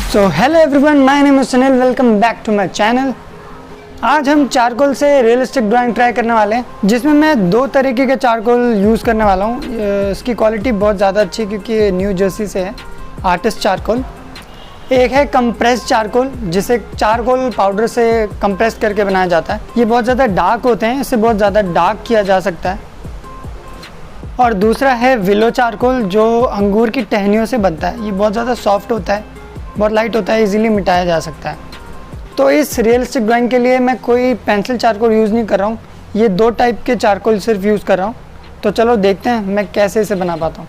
So hello everyone, my name is Sunil, welcome back to my channel. आज हम charcoal से realistic drawing try करने वाले हैं, जिसमें मैं दो तरीके के चारकोल यूज़ करने वाला हूँ। इसकी क्वालिटी बहुत ज़्यादा अच्छी है क्योंकि ये न्यू जर्सी से है। आर्टिस्ट चारकोल एक है कंप्रेस चारकोल, जिसे चारकोल पाउडर से कंप्रेस करके बनाया जाता है। ये बहुत ज़्यादा डार्क होते हैं, इसे बहुत ज़्यादा डार्क किया जा सकता है। और दूसरा है विलो चारकोल, जो अंगूर की टहनियों से बनता है। ये बहुत ज़्यादा सॉफ्ट होता है, बहुत लाइट होता है, इजीली मिटाया जा सकता है। तो इस रियलिस्टिक ड्राइंग के लिए मैं कोई पेंसिल चारकोल यूज़ नहीं कर रहा हूँ, ये दो टाइप के चारकोल सिर्फ यूज़ कर रहा हूँ। तो चलो देखते हैं मैं कैसे इसे बना पाता हूँ।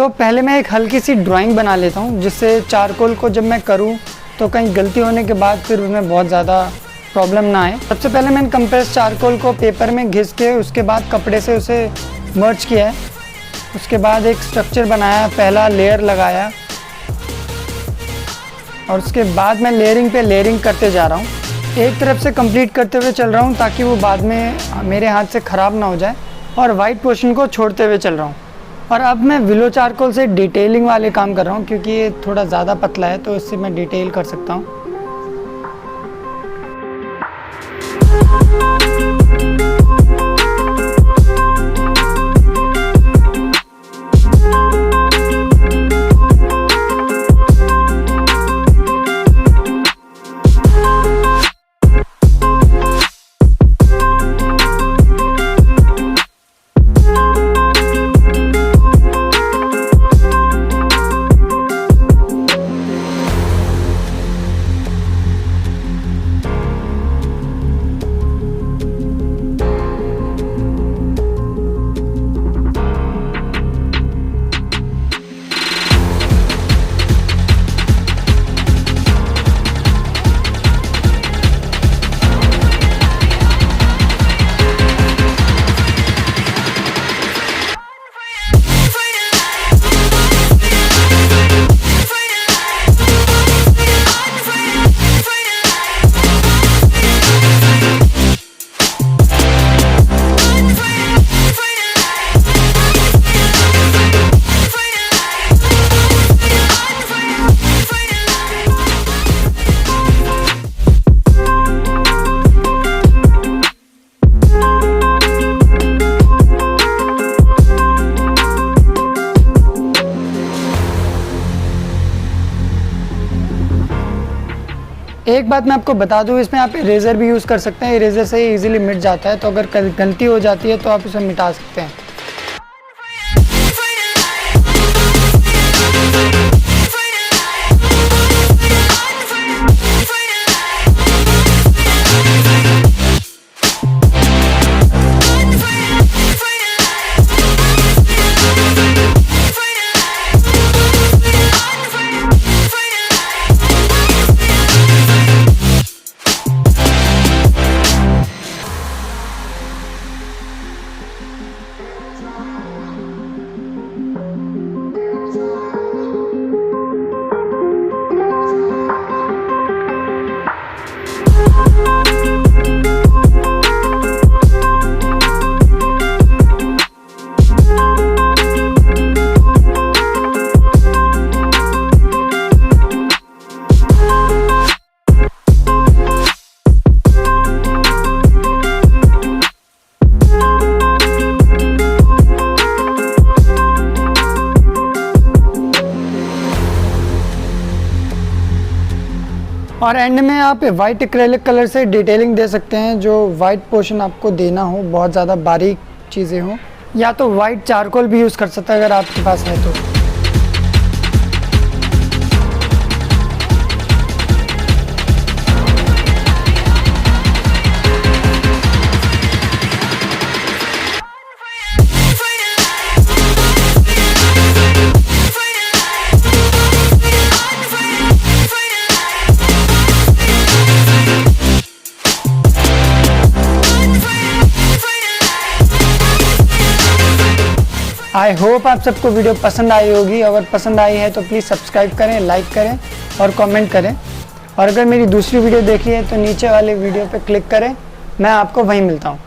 पहले मैं एक हल्की सी ड्राइंग बना लेता हूँ, जिससे चारकोल को जब मैं करूँ तो कहीं गलती होने के बाद फिर उसमें बहुत ज़्यादा प्रॉब्लम ना आए। सबसे पहले मैंने कंप्रेस चारकोल को पेपर में घिस के उसके बाद कपड़े से उसे मर्ज किया है। उसके बाद एक स्ट्रक्चर बनाया, पहला लेयर लगाया और उसके बाद मैं लेयरिंग पे लेयरिंग करते जा रहा हूँ। एक तरफ से कंप्लीट करते हुए चल रहा हूँ ताकि वो बाद में मेरे हाथ से ख़राब ना हो जाए, और वाइट पोर्शन को छोड़ते हुए चल रहा हूँ। और अब मैं विलो चारकोल से डिटेलिंग वाले काम कर रहा हूँ, क्योंकि ये थोड़ा ज़्यादा पतला है तो इससे मैं डिटेल कर सकता हूँ। एक बात मैं आपको बता दूं, इसमें आप इरेज़र भी यूज़ कर सकते हैं। इरेज़र से ही इजीली मिट जाता है, तो अगर गलती हो जाती है तो आप उसे मिटा सकते हैं। और एंड में आप वाइट एक्रेलिक कलर से डिटेलिंग दे सकते हैं, जो वाइट पोर्शन आपको देना हो, बहुत ज़्यादा बारीक चीज़ें हो, या तो वाइट चारकोल भी यूज़ कर सकते हैं अगर आपके पास है तो। आई होप आप सबको वीडियो पसंद आई होगी। अगर पसंद आई है तो प्लीज़ सब्सक्राइब करें, लाइक करें और कमेंट करें। और अगर मेरी दूसरी वीडियो देखी है तो नीचे वाले वीडियो पे क्लिक करें। मैं आपको वहीं मिलता हूँ।